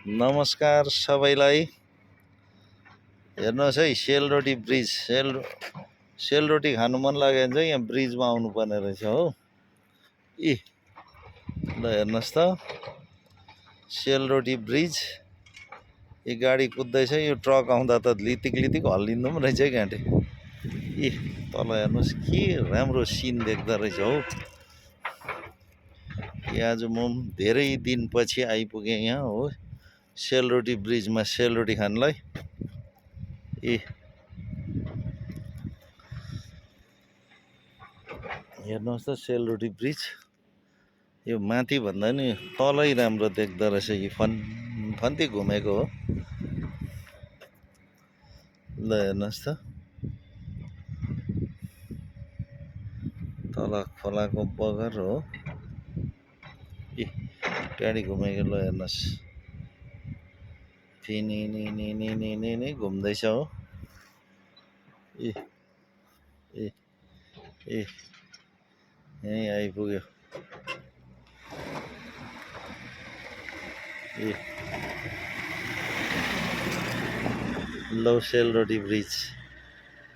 नमस्कार सबैलाई। हेर्नुहोस् है, सेलरोटी ब्रिज सेलरोटी खानु मन लाग्यो भने चाहिँ यहाँ ब्रिजमा आउनुपर्ने रहेछ हो। ल हेर्नुहोस् त, सेलरोटी ब्रिज। यो गाडी कुद्दैछ, यो ट्रक आउँदा त लितिक लितिक हल्लिँदो पनि रहेछ है घाँटे। तल हेर्नुहोस् के राम्रो सिन देख्दो रहेछ हौ। आज म धेरै दिनपछि आइपुगेँ यहाँ हो, सेलरोटी ब्रिजमा सेलरोटी खानलाई। हेर्नुहोस् त सेलरोटी ब्रिज, यो माथि भन्दा नि तलै राम्रो देख्दो रहेछ। यो फन्ती घुमेको हो। ल हेर्नुहोस् त, तल खोलाको बगर हो। गाडी घुमेको, ल हेर्नुहोस्, फिनी घुम्दैछ हो। यहीँ आइपुग्यो। लौ सेलरोटी ब्रिज।